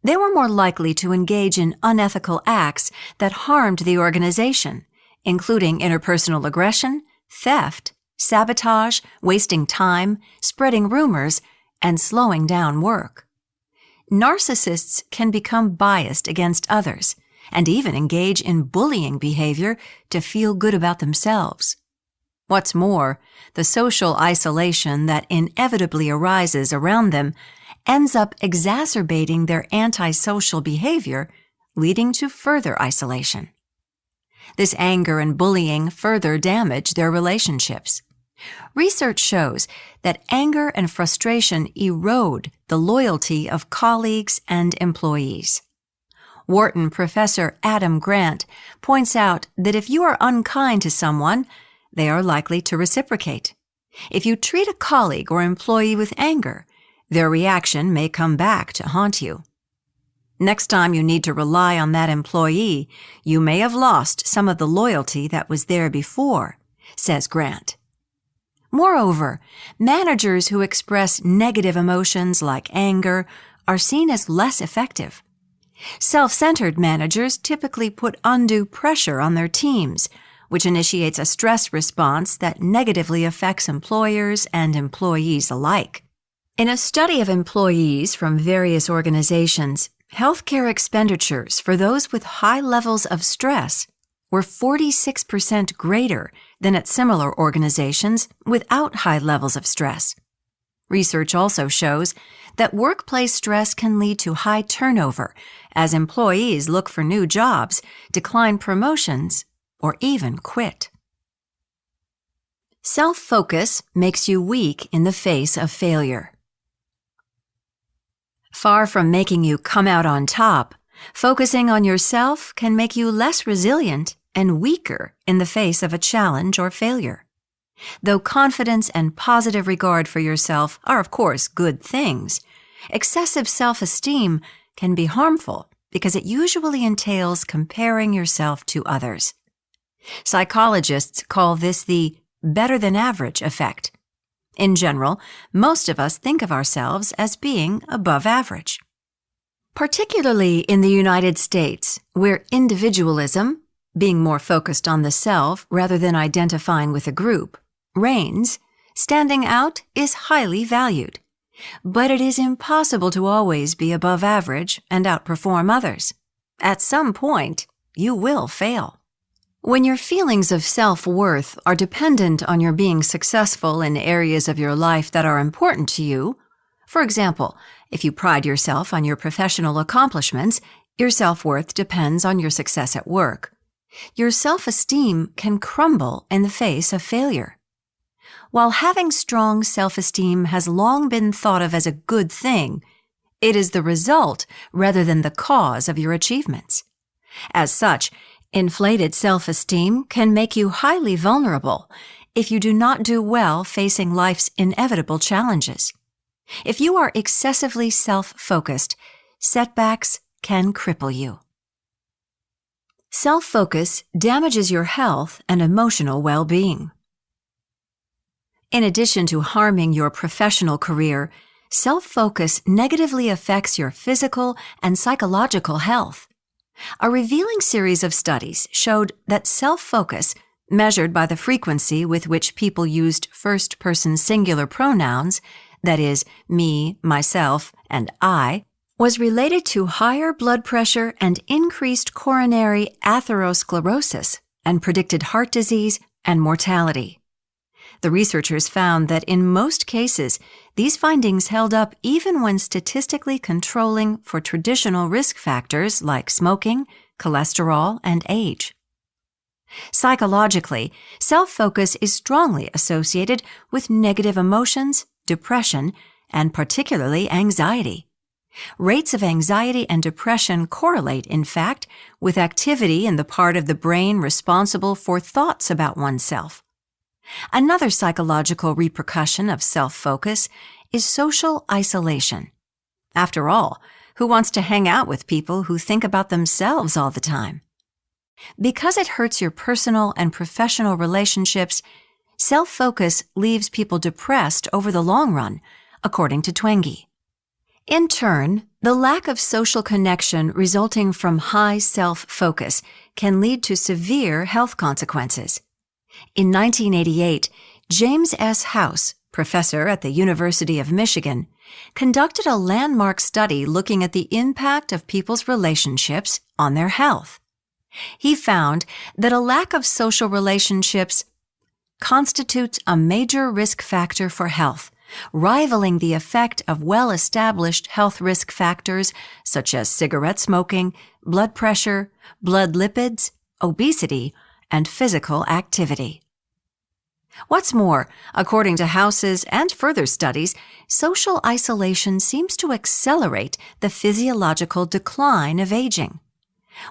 They were more likely to engage in unethical acts that harmed the organization, including interpersonal aggression, theft, sabotage, wasting time, spreading rumors, and slowing down work. Narcissists can become biased against others and even engage in bullying behavior to feel good about themselves. What's more, the social isolation that inevitably arises around them ends up exacerbating their antisocial behavior, leading to further isolation. This anger and bullying further damage their relationships. Research shows that anger and frustration erode the loyalty of colleagues and employees. Wharton professor Adam Grant points out that if you are unkind to someone, they are likely to reciprocate. If you treat a colleague or employee with anger, their reaction may come back to haunt you. Next time you need to rely on that employee, you may have lost some of the loyalty that was there before, says Grant. Moreover, managers who express negative emotions like anger are seen as less effective. Self-centered managers typically put undue pressure on their teams, which initiates a stress response that negatively affects employers and employees alike. In a study of employees from various organizations, healthcare expenditures for those with high levels of stress were 46% greater than at similar organizations without high levels of stress. Research also shows that workplace stress can lead to high turnover as employees look for new jobs, decline promotions, or even quit. Self-focus makes you weak in the face of failure. Far from making you come out on top, focusing on yourself can make you less resilient and weaker in the face of a challenge or failure. Though confidence and positive regard for yourself are, of course, good things, excessive self-esteem can be harmful because it usually entails comparing yourself to others. Psychologists call this the better-than-average effect. In general, most of us think of ourselves as being above average. Particularly in the United States, where individualism, being more focused on the self rather than identifying with a group, reigns, standing out is highly valued. But it is impossible to always be above average and outperform others. At some point, you will fail. When your feelings of self-worth are dependent on your being successful in areas of your life that are important to you, for example, if you pride yourself on your professional accomplishments, your self-worth depends on your success at work. Your self-esteem can crumble in the face of failure. While having strong self-esteem has long been thought of as a good thing, it is the result rather than the cause of your achievements. As such, inflated self-esteem can make you highly vulnerable if you do not do well facing life's inevitable challenges. If you are excessively self-focused, setbacks can cripple you. Self-focus damages your health and emotional well-being. In addition to harming your professional career, self-focus negatively affects your physical and psychological health. A revealing series of studies showed that self-focus, measured by the frequency with which people used first-person singular pronouns, that is, me, myself, and I, was related to higher blood pressure and increased coronary atherosclerosis and predicted heart disease and mortality. The researchers found that in most cases, these findings held up even when statistically controlling for traditional risk factors like smoking, cholesterol, and age. Psychologically, self-focus is strongly associated with negative emotions, depression, and particularly anxiety. Rates of anxiety and depression correlate, in fact, with activity in the part of the brain responsible for thoughts about oneself. Another psychological repercussion of self-focus is social isolation. After all, who wants to hang out with people who think about themselves all the time? Because it hurts your personal and professional relationships, self-focus leaves people depressed over the long run, according to Twenge. In turn, The lack of social connection resulting from high self-focus can lead to severe health consequences. In 1988, James S. House, professor at the University of Michigan, conducted a landmark study looking at the impact of people's relationships on their health. He found that a lack of social relationships constitutes a major risk factor for health, rivaling the effect of well-established health risk factors such as cigarette smoking, blood pressure, blood lipids, obesity, and physical activity. What's more, according to House's and further studies, social isolation seems to accelerate the physiological decline of aging.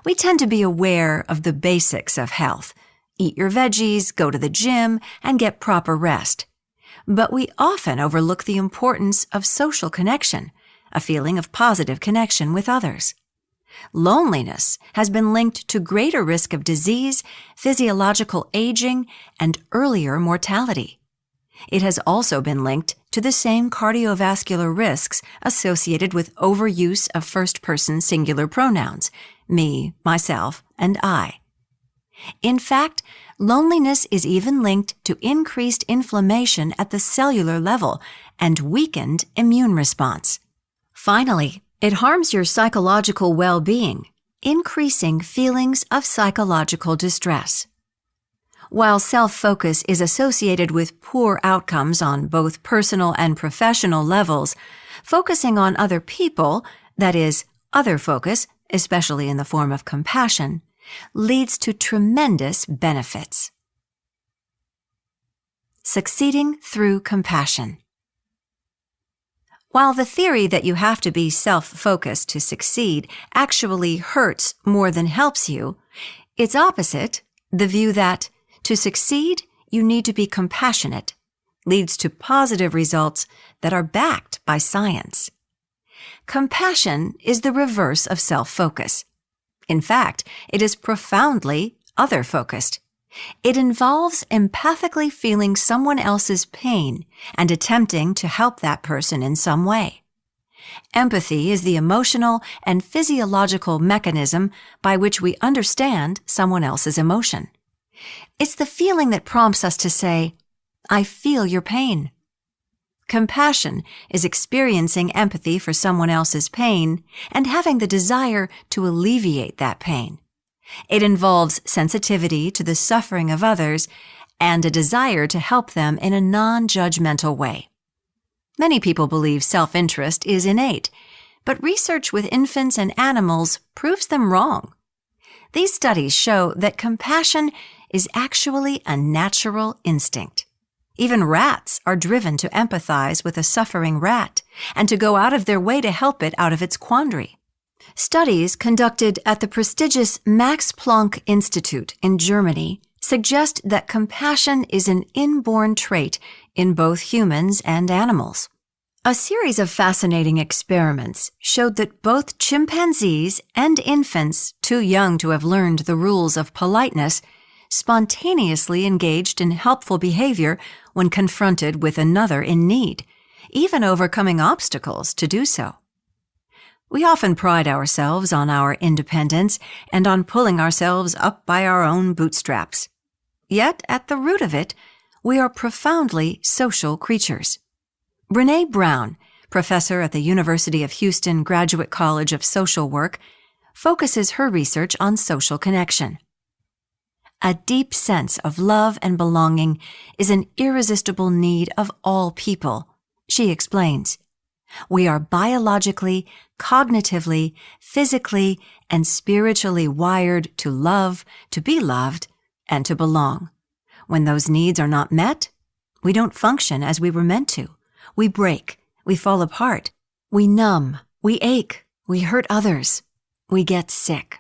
We tend to be aware of the basics of health. Eat your veggies, go to the gym, and get proper rest. But we often overlook the importance of social connection, a feeling of positive connection with others. Loneliness has been linked to greater risk of disease, physiological aging, and earlier mortality. It has also been linked to the same cardiovascular risks associated with overuse of first-person singular pronouns, me, myself, and I. In fact, loneliness is even linked to increased inflammation at the cellular level and weakened immune response. Finally, it harms your psychological well-being, increasing feelings of psychological distress. While self-focus is associated with poor outcomes on both personal and professional levels, focusing on other people, that is, other focus, especially in the form of compassion, leads to tremendous benefits. Succeeding through compassion. While the theory that you have to be self-focused to succeed actually hurts more than helps you, its opposite, the view that to succeed you need to be compassionate, leads to positive results that are backed by science. Compassion is the reverse of self-focus. In fact, it is profoundly other-focused. It involves empathically feeling someone else's pain and attempting to help that person in some way. Empathy is the emotional and physiological mechanism by which we understand someone else's emotion. It's the feeling that prompts us to say, "I feel your pain." Compassion is experiencing empathy for someone else's pain and having the desire to alleviate that pain. It involves sensitivity to the suffering of others and a desire to help them in a non-judgmental way. Many people believe self-interest is innate, but research with infants and animals proves them wrong. These studies show that compassion is actually a natural instinct. Even rats are driven to empathize with a suffering rat and to go out of their way to help it out of its quandary. Studies conducted at the prestigious Max Planck Institute in Germany suggest that compassion is an inborn trait in both humans and animals. A series of fascinating experiments showed that both chimpanzees and infants too young to have learned the rules of politeness spontaneously engaged in helpful behavior when confronted with another in need, even overcoming obstacles to do so. We often pride ourselves on our independence and on pulling ourselves up by our own bootstraps. Yet, at the root of it, we are profoundly social creatures. Brené Brown, professor at the University of Houston Graduate College of Social Work, focuses her research on social connection. A deep sense of love and belonging is an irresistible need of all people, she explains. We are biologically, cognitively, physically, and spiritually wired to love, to be loved, and to belong. When those needs are not met, we don't function as we were meant to. We break, we fall apart, we numb, we ache, we hurt others, we get sick.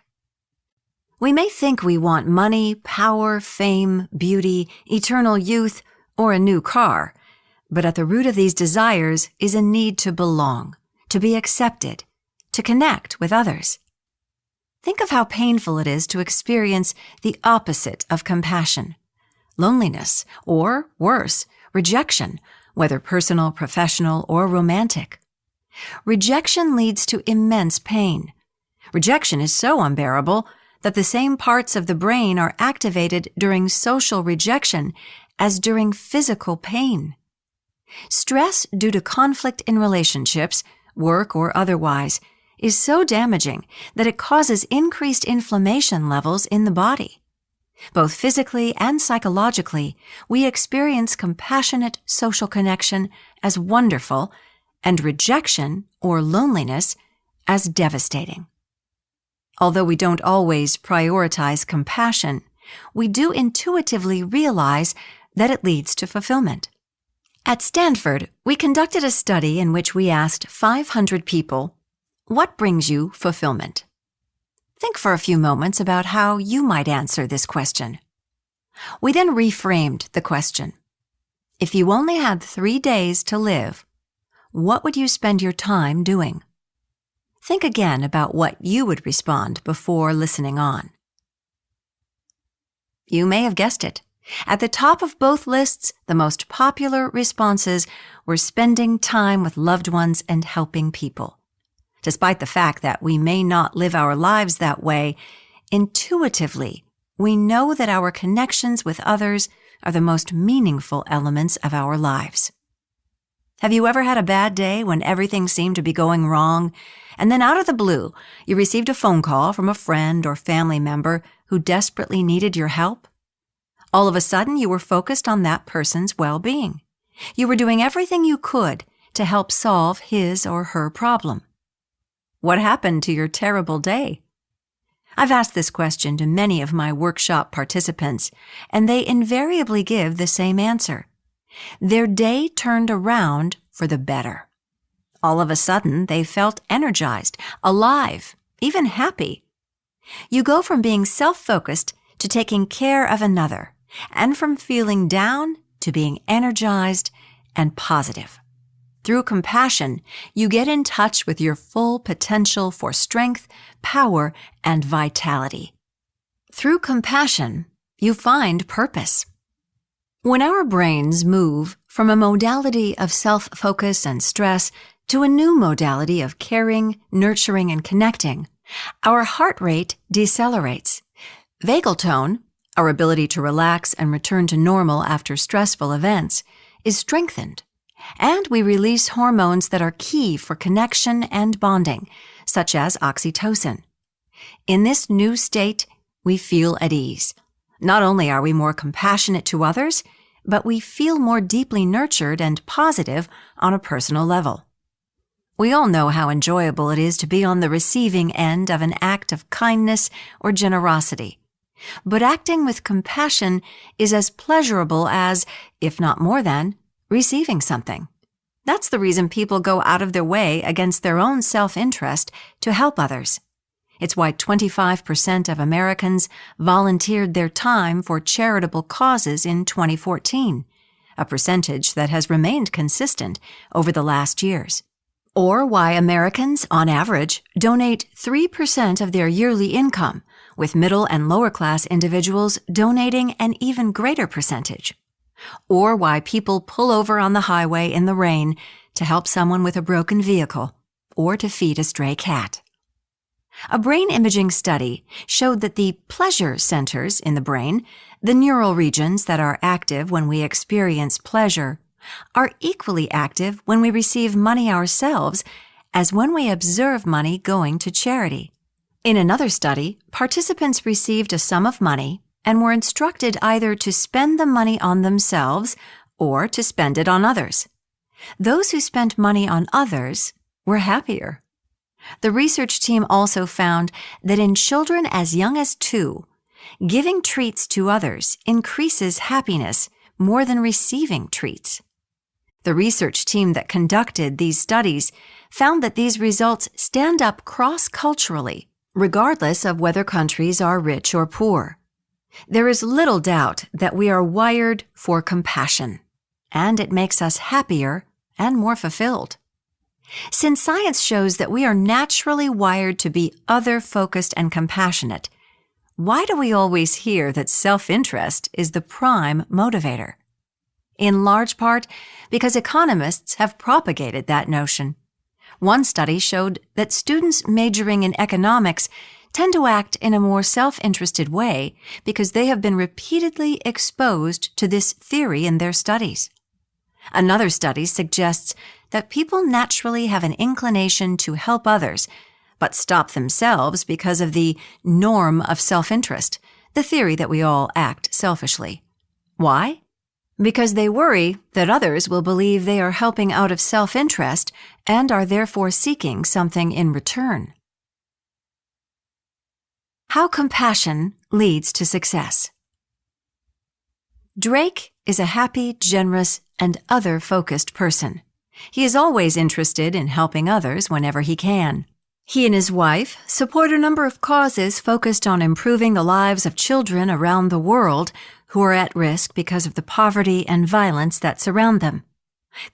We may think we want money, power, fame, beauty, eternal youth, or a new car, but at the root of these desires is a need to belong, to be accepted, to connect with others. Think of how painful it is to experience the opposite of compassion, loneliness, or worse, rejection, whether personal, professional, or romantic. Rejection leads to immense pain. Rejection is so unbearable that the same parts of the brain are activated during social rejection as during physical pain. Stress due to conflict in relationships, work or otherwise, is so damaging that it causes increased inflammation levels in the body. Both physically and psychologically, we experience compassionate social connection as wonderful and rejection or loneliness as devastating. Although we don't always prioritize compassion, we do intuitively realize that it leads to fulfillment. At Stanford, we conducted a study in which we asked 500 people, "What brings you fulfillment?" Think for a few moments about how you might answer this question. We then reframed the question. If you only had 3 days to live, what would you spend your time doing? Think again about what you would respond before listening on. You may have guessed it. At the top of both lists, the most popular responses were spending time with loved ones and helping people. Despite the fact that we may not live our lives that way, intuitively, we know that our connections with others are the most meaningful elements of our lives. Have you ever had a bad day when everything seemed to be going wrong, and then out of the blue, you received a phone call from a friend or family member who desperately needed your help? All of a sudden, you were focused on that person's well-being. You were doing everything you could to help solve his or her problem. What happened to your terrible day? I've asked this question to many of my workshop participants, and they invariably give the same answer. Their day turned around for the better. All of a sudden, they felt energized, alive, even happy. You go from being self-focused to taking care of another, and from feeling down to being energized and positive. Through compassion, you get in touch with your full potential for strength, power, and vitality. Through compassion, you find purpose. When our brains move from a modality of self-focus and stress to a new modality of caring, nurturing, and connecting, our heart rate decelerates. Vagal tone, our ability to relax and return to normal after stressful events, is strengthened, and we release hormones that are key for connection and bonding, such as oxytocin. In this new state, we feel at ease. Not only are we more compassionate to others, but we feel more deeply nurtured and positive on a personal level. We all know how enjoyable it is to be on the receiving end of an act of kindness or generosity. But acting with compassion is as pleasurable as, if not more than, receiving something. That's the reason people go out of their way against their own self-interest to help others. It's why 25% of Americans volunteered their time for charitable causes in 2014, a percentage that has remained consistent over the last years. Or why Americans, on average, donate 3% of their yearly income, with middle and lower-class individuals donating an even greater percentage. Or why people pull over on the highway in the rain to help someone with a broken vehicle, or to feed a stray cat. A brain imaging study showed that the pleasure centers in the brain, the neural regions that are active when we experience pleasure, are equally active when we receive money ourselves as when we observe money going to charity. In another study, participants received a sum of money and were instructed either to spend the money on themselves or to spend it on others. Those who spent money on others were happier. The research team also found that in children as young as 2, giving treats to others increases happiness more than receiving treats. The research team that conducted these studies found that these results stand up cross-culturally, regardless of whether countries are rich or poor. There is little doubt that we are wired for compassion, and it makes us happier and more fulfilled. Since science shows that we are naturally wired to be other-focused and compassionate, why do we always hear that self-interest is the prime motivator? In large part, because economists have propagated that notion. One study showed that students majoring in economics tend to act in a more self-interested way because they have been repeatedly exposed to this theory in their studies. Another study suggests that people naturally have an inclination to help others, but stop themselves because of the norm of self-interest, the theory that we all act selfishly. Why? Because they worry that others will believe they are helping out of self-interest and are therefore seeking something in return. How compassion leads to success. Drake is a happy, generous, and other-focused person. He is always interested in helping others whenever he can. He and his wife support a number of causes focused on improving the lives of children around the world who are at risk because of the poverty and violence that surround them.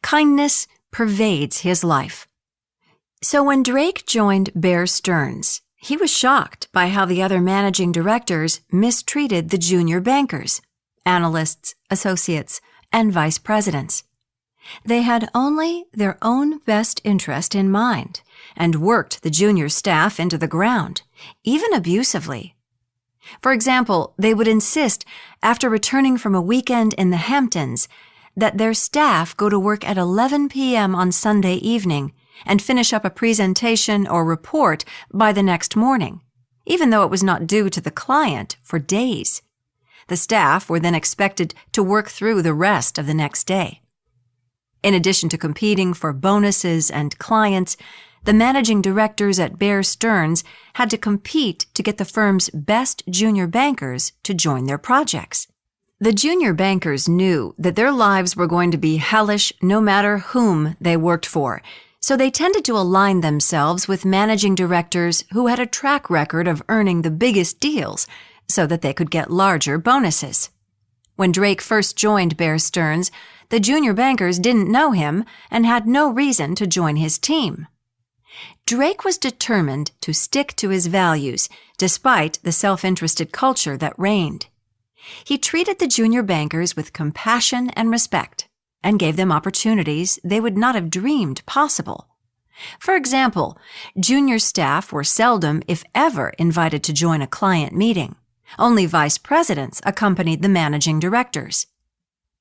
Kindness pervades his life. So when Drake joined Bear Stearns, he was shocked by how the other managing directors mistreated the junior bankers, analysts, associates, and vice presidents. They had only their own best interest in mind and worked the junior staff into the ground, even abusively. For example, they would insist, after returning from a weekend in the Hamptons, that their staff go to work at 11 p.m. on Sunday evening and finish up a presentation or report by the next morning, even though it was not due to the client for days. The staff were then expected to work through the rest of the next day. In addition to competing for bonuses and clients, the managing directors at Bear Stearns had to compete to get the firm's best junior bankers to join their projects. The junior bankers knew that their lives were going to be hellish no matter whom they worked for, so they tended to align themselves with managing directors who had a track record of earning the biggest deals so that they could get larger bonuses. When Drake first joined Bear Stearns, the junior bankers didn't know him and had no reason to join his team. Drake was determined to stick to his values despite the self-interested culture that reigned. He treated the junior bankers with compassion and respect and gave them opportunities they would not have dreamed possible. For example, junior staff were seldom, if ever, invited to join a client meeting. Only vice presidents accompanied the managing directors.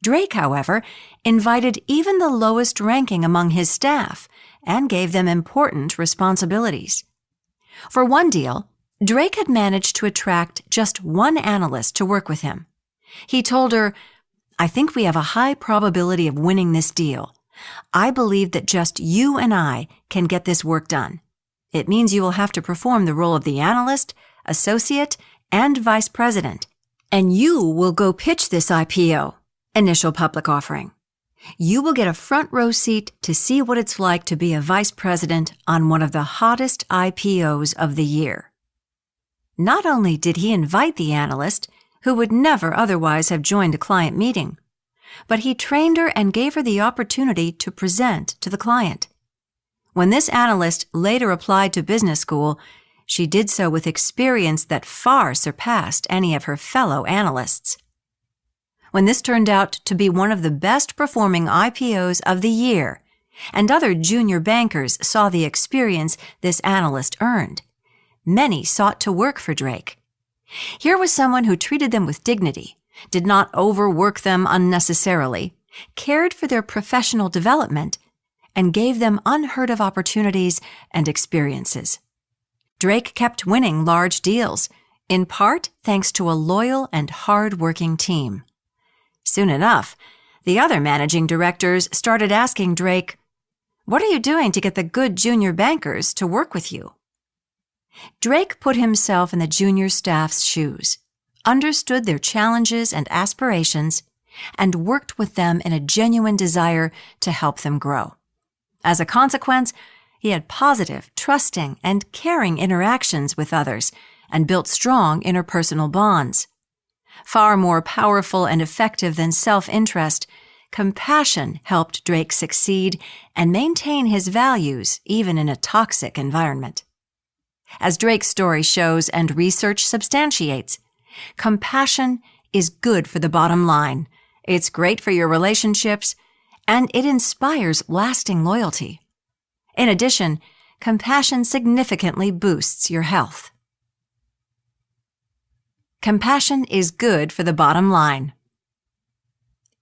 Drake, however, invited even the lowest ranking among his staff and gave them important responsibilities. For one deal, Drake had managed to attract just one analyst to work with him. He told her, "I think we have a high probability of winning this deal. I believe that just you and I can get this work done. It means you will have to perform the role of the analyst, associate, and vice president, and you will go pitch this IPO, initial public offering. You will get a front row seat to see what it's like to be a vice president on one of the hottest IPOs of the year." Not only did he invite the analyst, who would never otherwise have joined a client meeting, but he trained her and gave her the opportunity to present to the client. When this analyst later applied to business school, she did so with experience that far surpassed any of her fellow analysts. When this turned out to be one of the best performing IPOs of the year, and other junior bankers saw the experience this analyst earned, many sought to work for Drake. Here was someone who treated them with dignity, did not overwork them unnecessarily, cared for their professional development, and gave them unheard-of opportunities and experiences. Drake kept winning large deals, in part thanks to a loyal and hard-working team. Soon enough, the other managing directors started asking Drake, "What are you doing to get the good junior bankers to work with you?" Drake put himself in the junior staff's shoes, understood their challenges and aspirations, and worked with them in a genuine desire to help them grow. As a consequence, he had positive, trusting, and caring interactions with others and built strong interpersonal bonds. Far more powerful and effective than self-interest, compassion helped Drake succeed and maintain his values even in a toxic environment. As Drake's story shows and research substantiates, compassion is good for the bottom line, it's great for your relationships, and it inspires lasting loyalty. In addition, compassion significantly boosts your health. Compassion is good for the bottom line.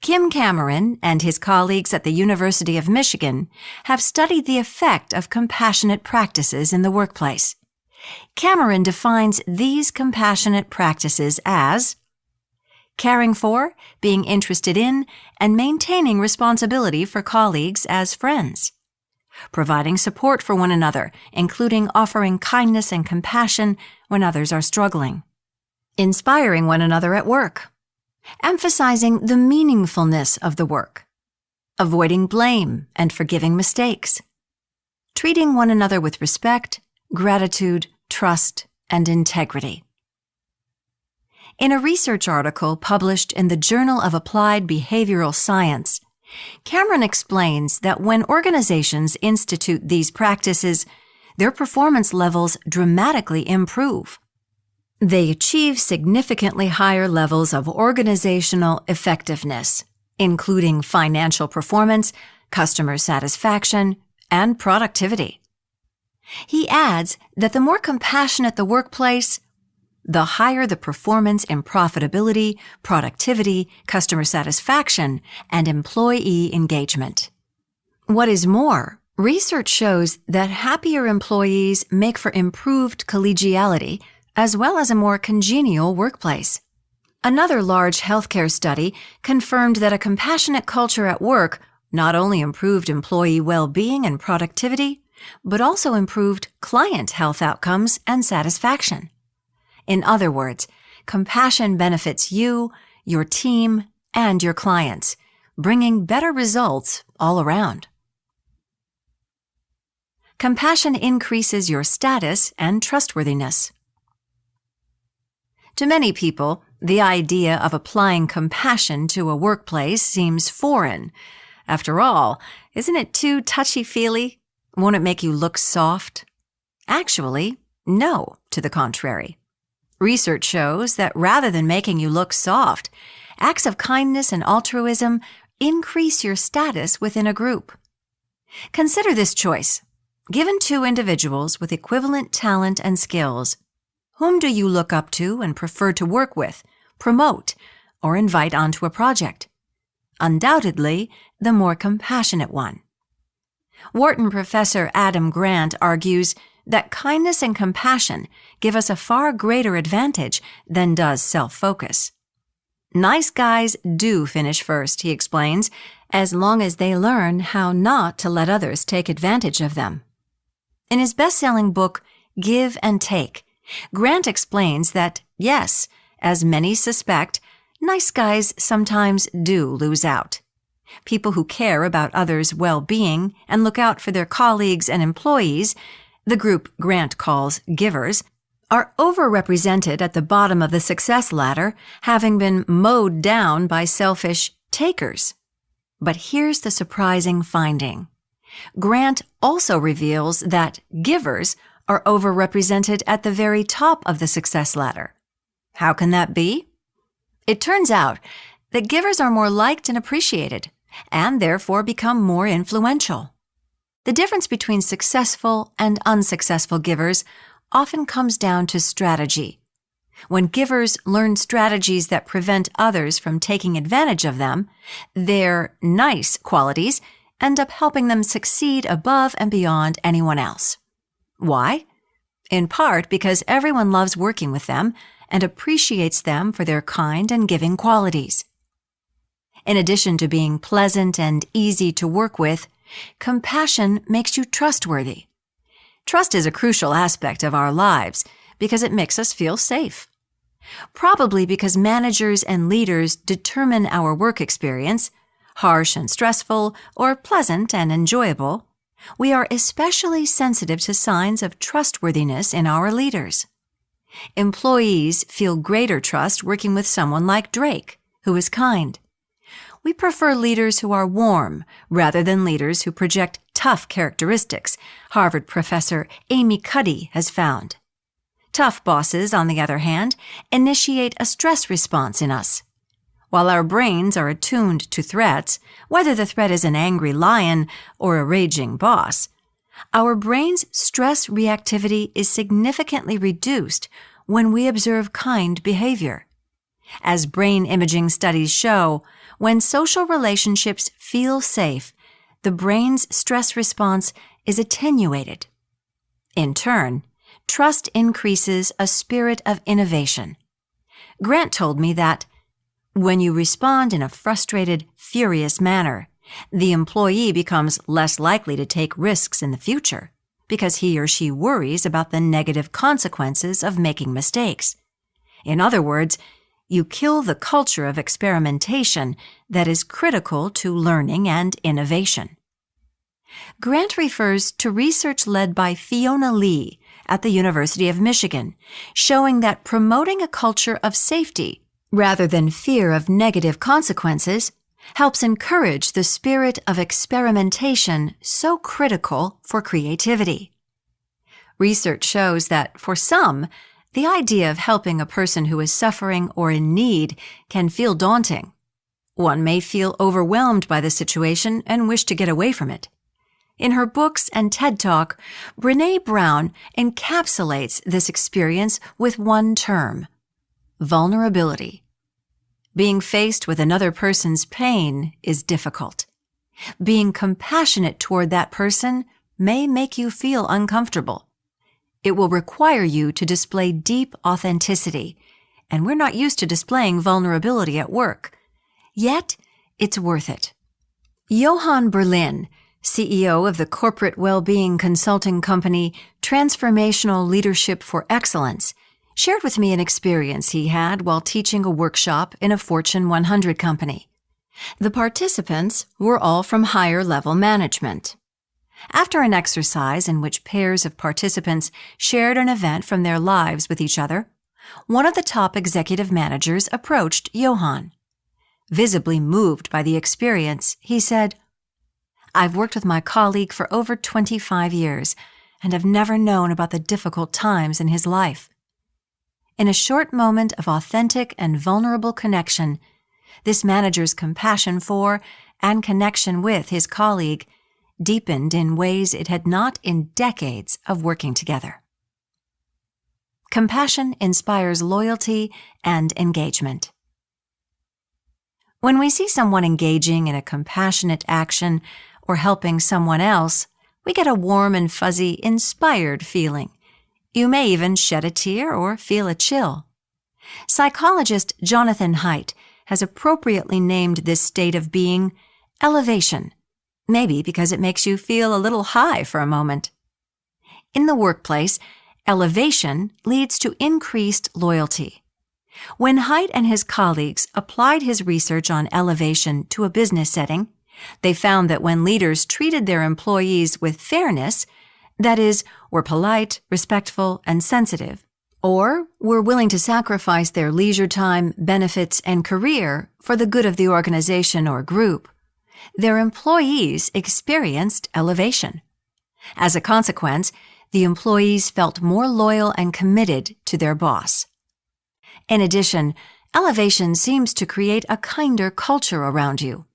Kim Cameron and his colleagues at the University of Michigan have studied the effect of compassionate practices in the workplace. Cameron defines these compassionate practices as caring for, being interested in, and maintaining responsibility for colleagues as friends. Providing support for one another, including offering kindness and compassion when others are struggling. Inspiring one another at work. Emphasizing the meaningfulness of the work. Avoiding blame and forgiving mistakes. Treating one another with respect, gratitude, trust, and integrity. In a research article published in the Journal of Applied Behavioral Science, Cameron explains that when organizations institute these practices, their performance levels dramatically improve. They achieve significantly higher levels of organizational effectiveness, including financial performance, customer satisfaction, and productivity. He adds that the more compassionate the workplace, the higher the performance in profitability, productivity, customer satisfaction, and employee engagement. What is more, research shows that happier employees make for improved collegiality, as well as a more congenial workplace. Another large healthcare study confirmed that a compassionate culture at work not only improved employee well-being and productivity, but also improved client health outcomes and satisfaction. In other words, compassion benefits you, your team, and your clients, bringing better results all around. Compassion increases your status and trustworthiness. To many people, the idea of applying compassion to a workplace seems foreign. After all, isn't it too touchy-feely? Won't it make you look soft? Actually, no, to the contrary. Research shows that rather than making you look soft, acts of kindness and altruism increase your status within a group. Consider this choice. Given two individuals with equivalent talent and skills, whom do you look up to and prefer to work with, promote, or invite onto a project? Undoubtedly, the more compassionate one. Wharton professor Adam Grant argues that kindness and compassion give us a far greater advantage than does self-focus. Nice guys do finish first, he explains, as long as they learn how not to let others take advantage of them. In his best-selling book, Give and Take, Grant explains that, yes, as many suspect, nice guys sometimes do lose out. People who care about others' well-being and look out for their colleagues and employees, the group Grant calls givers, are overrepresented at the bottom of the success ladder, having been mowed down by selfish takers. But here's the surprising finding. Grant also reveals that givers are overrepresented at the very top of the success ladder. How can that be? It turns out that givers are more liked and appreciated, and therefore become more influential. The difference between successful and unsuccessful givers often comes down to strategy. When givers learn strategies that prevent others from taking advantage of them, their nice qualities end up helping them succeed above and beyond anyone else. Why? In part because everyone loves working with them and appreciates them for their kind and giving qualities. In addition to being pleasant and easy to work with, compassion makes you trustworthy. Trust is a crucial aspect of our lives because it makes us feel safe. Probably because managers and leaders determine our work experience, harsh and stressful, or pleasant and enjoyable, we are especially sensitive to signs of trustworthiness in our leaders. Employees feel greater trust working with someone like Drake, who is kind. We prefer leaders who are warm rather than leaders who project tough characteristics, Harvard professor Amy Cuddy has found. Tough bosses, on the other hand, initiate a stress response in us. While our brains are attuned to threats, whether the threat is an angry lion or a raging boss, Our brain's stress reactivity is significantly reduced when we observe kind behavior. As brain imaging studies show, when social relationships feel safe, the brain's stress response is attenuated. In turn, trust increases a spirit of innovation. Grant told me that when you respond in a frustrated, furious manner, the employee becomes less likely to take risks in the future because he or she worries about the negative consequences of making mistakes. In other words, you kill the culture of experimentation that is critical to learning and innovation. Grant refers to research led by Fiona Lee at the University of Michigan, showing that promoting a culture of safety rather than fear of negative consequences helps encourage the spirit of experimentation so critical for creativity. Research shows that, for some, the idea of helping a person who is suffering or in need can feel daunting. One may feel overwhelmed by the situation and wish to get away from it. In her books and TED Talk, Brené Brown encapsulates this experience with one term: vulnerability. Being faced with another person's pain is difficult. Being compassionate toward that person may make you feel uncomfortable. It will require you to display deep authenticity, and we're not used to displaying vulnerability at work. Yet, it's worth it. Johan Berlin, CEO of the corporate well-being consulting company Transformational Leadership for Excellence, shared with me an experience he had while teaching a workshop in a Fortune 100 company. The participants were all from higher-level management. After an exercise in which pairs of participants shared an event from their lives with each other, one of the top executive managers approached Johan. Visibly moved by the experience, he said, "I've worked with my colleague for over 25 years and have never known about the difficult times in his life." In a short moment of authentic and vulnerable connection, this manager's compassion for and connection with his colleague deepened in ways it had not in decades of working together. Compassion inspires loyalty and engagement. When we see someone engaging in a compassionate action or helping someone else, we get a warm and fuzzy, inspired feeling. You may even shed a tear or feel a chill. Psychologist Jonathan Haidt has appropriately named this state of being elevation, maybe because it makes you feel a little high for a moment. In the workplace, elevation leads to increased loyalty. When Haidt and his colleagues applied his research on elevation to a business setting, they found that when leaders treated their employees with fairness, that is, were polite, respectful, and sensitive, or were willing to sacrifice their leisure time, benefits, and career for the good of the organization or group, their employees experienced elevation. As a consequence, the employees felt more loyal and committed to their boss. In addition, elevation seems to create a kinder culture around you.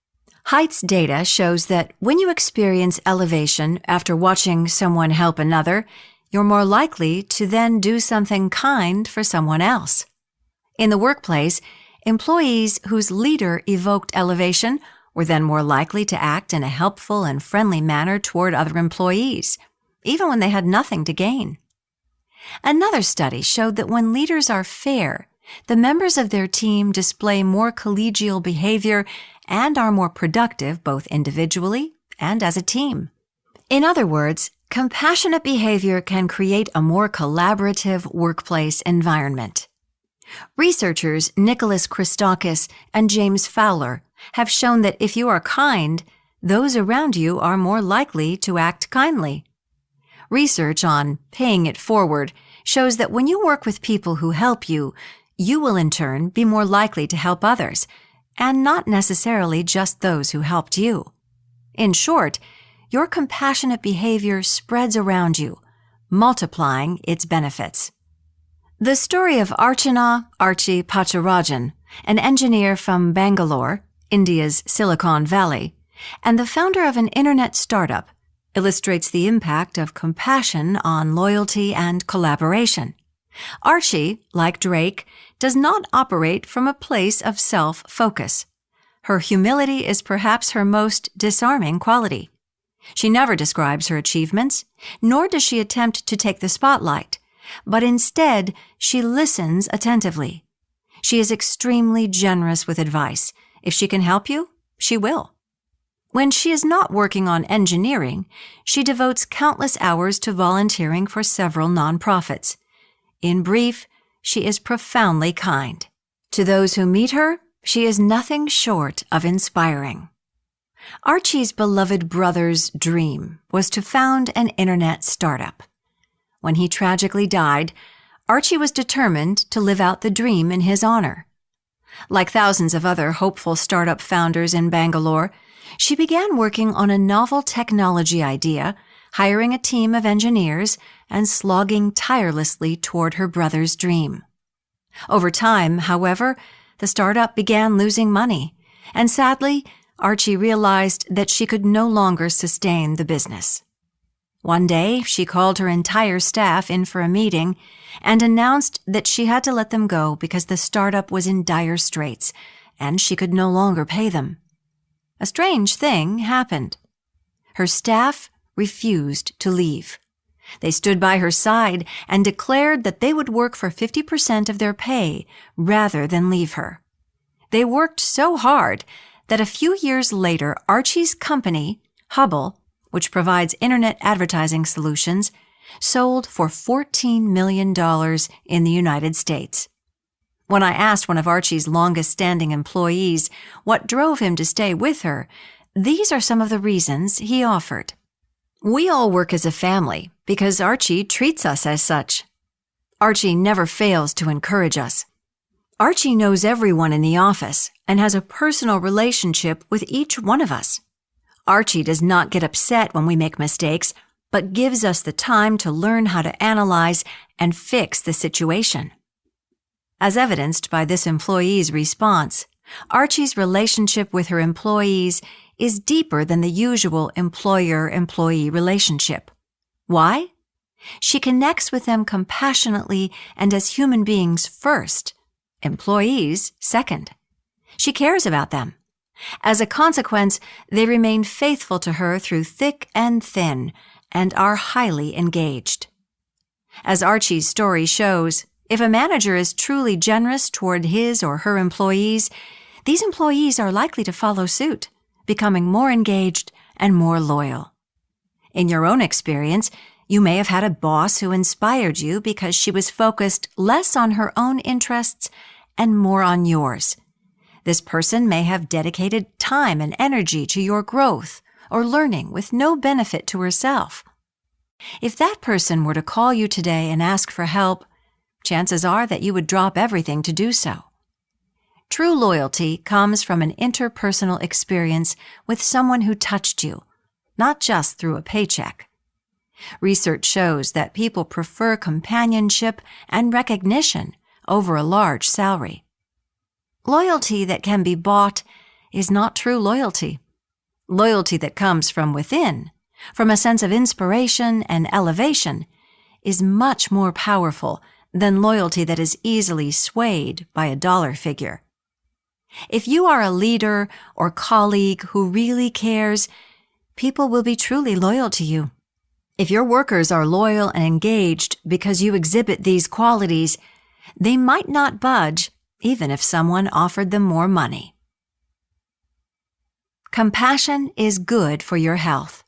Haidt's data shows that when you experience elevation after watching someone help another, you're more likely to then do something kind for someone else. In the workplace, employees whose leader evoked elevation were then more likely to act in a helpful and friendly manner toward other employees, even when they had nothing to gain. Another study showed that when leaders are fair, the members of their team display more collegial behavior and are more productive both individually and as a team. In other words, compassionate behavior can create a more collaborative workplace environment. Researchers Nicholas Christakis and James Fowler have shown that if you are kind, those around you are more likely to act kindly. Research on paying it forward shows that when you work with people who help you, you will in turn be more likely to help others, and not necessarily just those who helped you. In short, your compassionate behavior spreads around you, multiplying its benefits. The story of Archana Archie Pacharajan, an engineer from Bangalore, India's Silicon Valley, and the founder of an internet startup, illustrates the impact of compassion on loyalty and collaboration. Archie, like Drake, does not operate from a place of self-focus. Her humility is perhaps her most disarming quality. She never describes her achievements, nor does she attempt to take the spotlight, but instead she listens attentively. She is extremely generous with advice. If she can help you, she will. When she is not working on engineering, she devotes countless hours to volunteering for several nonprofits. In brief, she is profoundly kind. To those who meet her, she is nothing short of inspiring. Archie's beloved brother's dream was to found an internet startup. When he tragically died, Archie was determined to live out the dream in his honor. Like thousands of other hopeful startup founders in Bangalore, she began working on a novel technology idea, hiring a team of engineers, and slogging tirelessly toward her brother's dream. Over time, however, the startup began losing money, and sadly, Archie realized that she could no longer sustain the business. One day, she called her entire staff in for a meeting and announced that she had to let them go because the startup was in dire straits and she could no longer pay them. A strange thing happened. Her staff refused to leave. They stood by her side and declared that they would work for 50% of their pay rather than leave her. They worked so hard that a few years later, Archie's company, Hubble, which provides internet advertising solutions, sold for $14 million in the United States. When I asked one of Archie's longest-standing employees what drove him to stay with her, these are some of the reasons he offered. We all work as a family because Archie treats us as such. Archie never fails to encourage us. Archie knows everyone in the office and has a personal relationship with each one of us. Archie does not get upset when we make mistakes, but gives us the time to learn how to analyze and fix the situation. As evidenced by this employee's response, Archie's relationship with her employees is deeper than the usual employer-employee relationship. Why? She connects with them compassionately and as human beings first, employees second. She cares about them. As a consequence, they remain faithful to her through thick and thin and are highly engaged. As Archie's story shows, if a manager is truly generous toward his or her employees, these employees are likely to follow suit, becoming more engaged and more loyal. In your own experience, you may have had a boss who inspired you because she was focused less on her own interests and more on yours. This person may have dedicated time and energy to your growth or learning with no benefit to herself. If that person were to call you today and ask for help, chances are that you would drop everything to do so. True loyalty comes from an interpersonal experience with someone who touched you, not just through a paycheck. Research shows that people prefer companionship and recognition over a large salary. Loyalty that can be bought is not true loyalty. Loyalty that comes from within, from a sense of inspiration and elevation, is much more powerful than loyalty that is easily swayed by a dollar figure. If you are a leader or colleague who really cares, people will be truly loyal to you. If your workers are loyal and engaged because you exhibit these qualities, they might not budge even if someone offered them more money. Compassion is good for your health.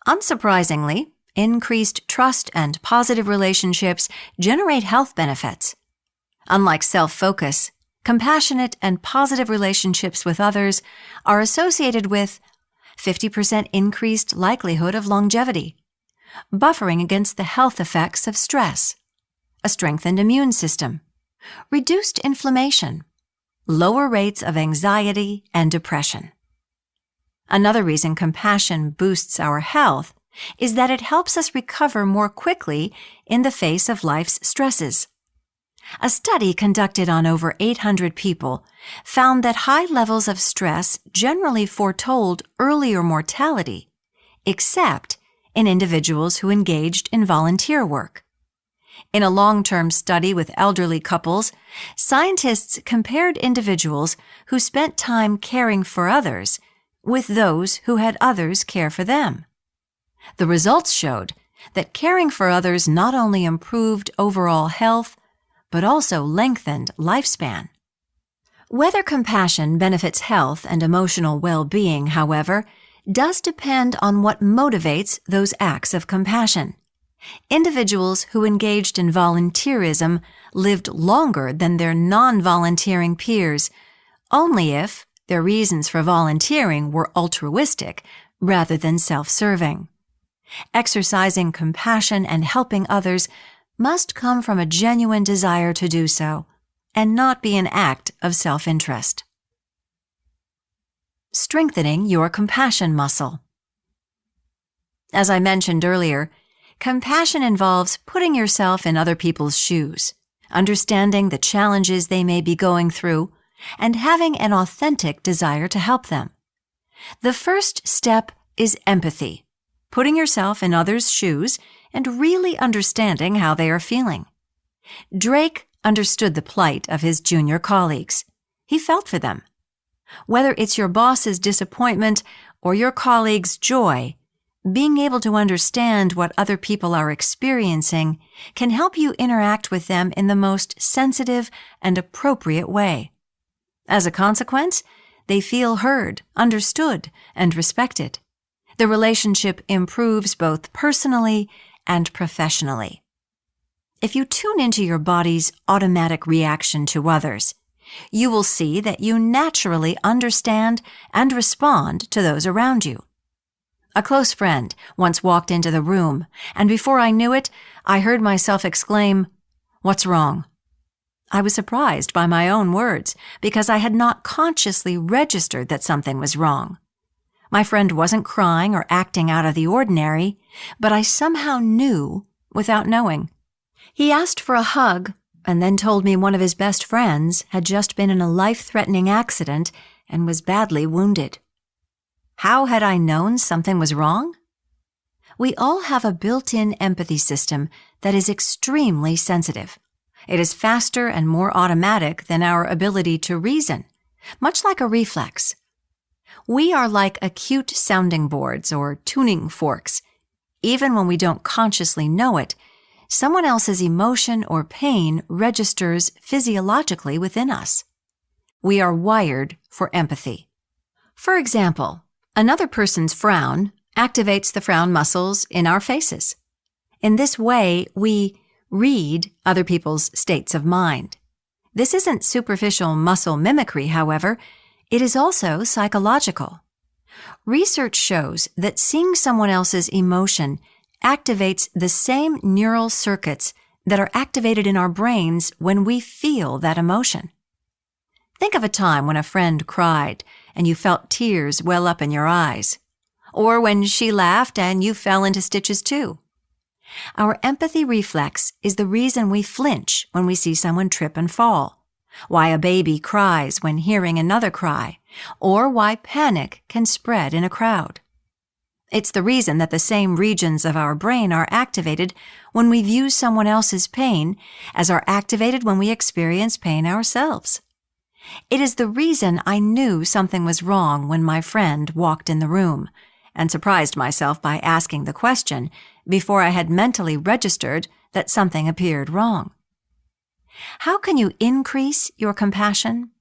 Unsurprisingly, increased trust and positive relationships generate health benefits. Unlike self-focus, compassionate and positive relationships with others are associated with 50% increased likelihood of longevity, buffering against the health effects of stress, a strengthened immune system, reduced inflammation, lower rates of anxiety and depression. Another reason compassion boosts our health is that it helps us recover more quickly in the face of life's stresses. A study conducted on over 800 people found that high levels of stress generally foretold earlier mortality, except in individuals who engaged in volunteer work. In a long-term study with elderly couples, scientists compared individuals who spent time caring for others with those who had others care for them. The results showed that caring for others not only improved overall health, but also lengthened lifespan. Whether compassion benefits health and emotional well-being, however, does depend on what motivates those acts of compassion. Individuals who engaged in volunteerism lived longer than their non-volunteering peers, only if their reasons for volunteering were altruistic rather than self-serving. Exercising compassion and helping others must come from a genuine desire to do so, and not be an act of self-interest. Strengthening your compassion muscle. As I mentioned earlier, compassion involves putting yourself in other people's shoes, understanding the challenges they may be going through, and having an authentic desire to help them. The first step is empathy, putting yourself in others' shoes and really understanding how they are feeling. Drake understood the plight of his junior colleagues. He felt for them. Whether it's your boss's disappointment or your colleague's joy, being able to understand what other people are experiencing can help you interact with them in the most sensitive and appropriate way. As a consequence, they feel heard, understood, and respected. The relationship improves both personally and professionally. If you tune into your body's automatic reaction to others, you will see that you naturally understand and respond to those around you. A close friend once walked into the room, and before I knew it, I heard myself exclaim, "What's wrong?" I was surprised by my own words because I had not consciously registered that something was wrong. My friend wasn't crying or acting out of the ordinary, but I somehow knew without knowing. He asked for a hug and then told me one of his best friends had just been in a life-threatening accident and was badly wounded. How had I known something was wrong? We all have a built-in empathy system that is extremely sensitive. It is faster and more automatic than our ability to reason, much like a reflex. We are like acute sounding boards or tuning forks. Even when we don't consciously know it, someone else's emotion or pain registers physiologically within us. We are wired for empathy. For example, another person's frown activates the frown muscles in our faces. In this way, we read other people's states of mind. This isn't superficial muscle mimicry, however. It is also psychological. Research shows that seeing someone else's emotion activates the same neural circuits that are activated in our brains when we feel that emotion. Think of a time when a friend cried and you felt tears well up in your eyes, or when she laughed and you fell into stitches too. Our empathy reflex is the reason we flinch when we see someone trip and fall, why a baby cries when hearing another cry, or why panic can spread in a crowd. It's the reason that the same regions of our brain are activated when we view someone else's pain as are activated when we experience pain ourselves. It is the reason I knew something was wrong when my friend walked in the room, and surprised myself by asking the question before I had mentally registered that something appeared wrong. How can you increase your compassion?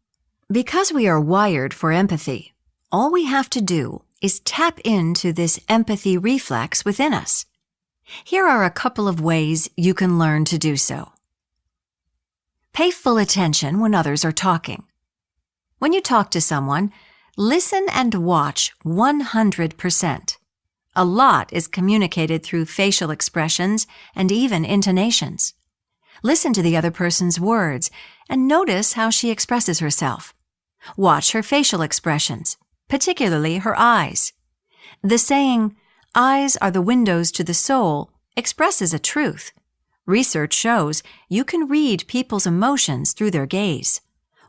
Because we are wired for empathy, all we have to do is tap into this empathy reflex within us. Here are a couple of ways you can learn to do so. Pay full attention when others are talking. When you talk to someone, listen and watch 100%. A lot is communicated through facial expressions and even intonations. Listen to the other person's words and notice how she expresses herself. Watch her facial expressions, particularly her eyes. The saying, "Eyes are the windows to the soul," expresses a truth. Research shows you can read people's emotions through their gaze.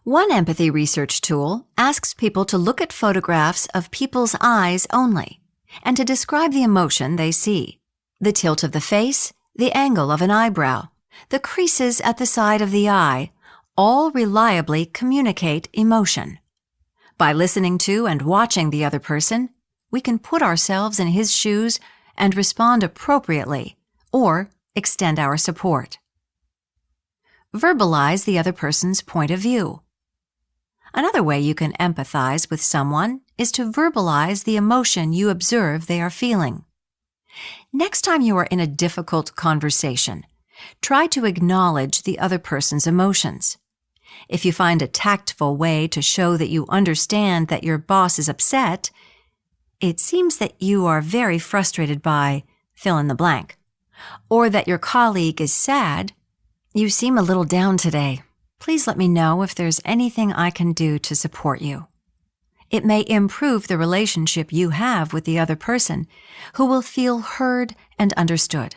One empathy research tool asks people to look at photographs of people's eyes only. and to describe the emotion they see. The tilt of the face, the angle of an eyebrow, the creases at the side of the eye, all reliably communicate emotion. By listening to and watching the other person, we can put ourselves in his shoes and respond appropriately, or extend our support. Verbalize the other person's point of view. Another way you can empathize with someone is to verbalize the emotion you observe they are feeling. Next time you are in a difficult conversation, try to acknowledge the other person's emotions. If you find a tactful way to show that you understand that your boss is upset, it seems that you are very frustrated by fill in the blank, or that your colleague is sad, you seem a little down today. Please let me know if there's anything I can do to support you. It may improve the relationship you have with the other person, who will feel heard and understood.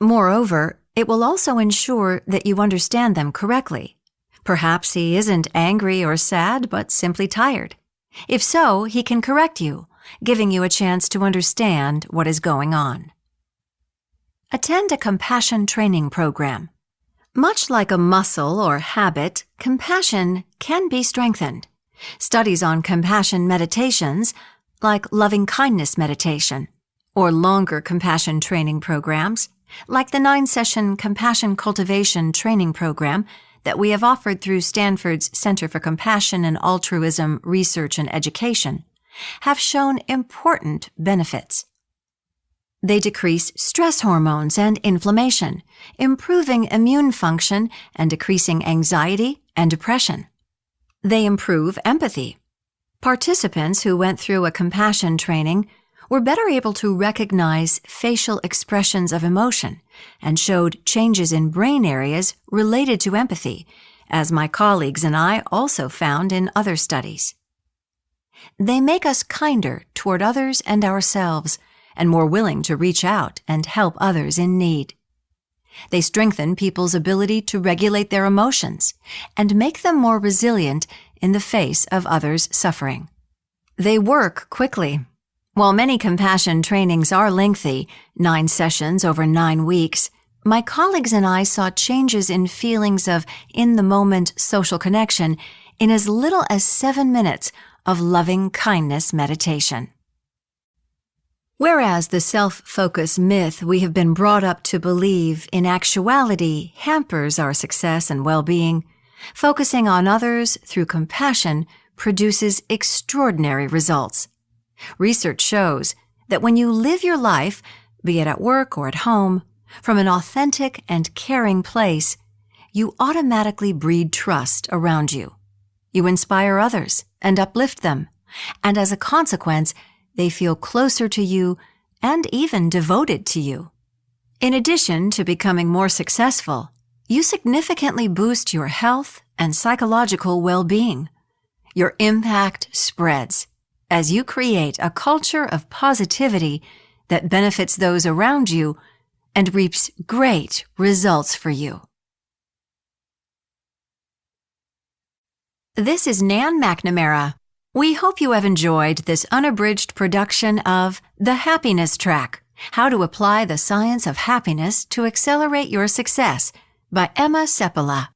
Moreover, it will also ensure that you understand them correctly. Perhaps he isn't angry or sad, but simply tired. If so, he can correct you, giving you a chance to understand what is going on. Attend a compassion training program. Much like a muscle or habit, compassion can be strengthened. Studies on compassion meditations, like loving-kindness meditation, or longer compassion training programs, like the 9-session Compassion Cultivation Training Program that we have offered through Stanford's Center for Compassion and Altruism Research and Education, have shown important benefits. They decrease stress hormones and inflammation, improving immune function and decreasing anxiety and depression. They improve empathy. Participants who went through a compassion training were better able to recognize facial expressions of emotion and showed changes in brain areas related to empathy, as my colleagues and I also found in other studies. They make us kinder toward others and ourselves, and more willing to reach out and help others in need. They strengthen people's ability to regulate their emotions and make them more resilient in the face of others' suffering. They work quickly. While many compassion trainings are lengthy, 9 sessions over 9 weeks, my colleagues and I saw changes in feelings of in-the-moment social connection in as little as 7 minutes of loving kindness meditation. Whereas the self-focus myth we have been brought up to believe in actuality hampers our success and well-being, focusing on others through compassion produces extraordinary results. Research shows that when you live your life, be it at work or at home, from an authentic and caring place, you automatically breed trust around you. You inspire others and uplift them, and as a consequence, they feel closer to you and even devoted to you. In addition to becoming more successful, you significantly boost your health and psychological well-being. Your impact spreads as you create a culture of positivity that benefits those around you and reaps great results for you. This is Nan McNamara. We hope you have enjoyed this unabridged production of The Happiness Track, How to Apply the Science of Happiness to Accelerate Your Success by Emma Seppala.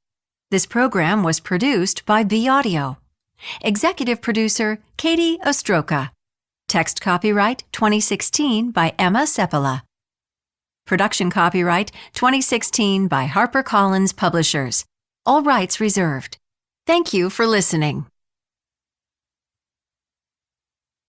This program was produced by B Audio. Executive producer Katie Ostroka. Text copyright 2016 by Emma Seppala. Production copyright 2016 by HarperCollins Publishers. All rights reserved. Thank you for listening.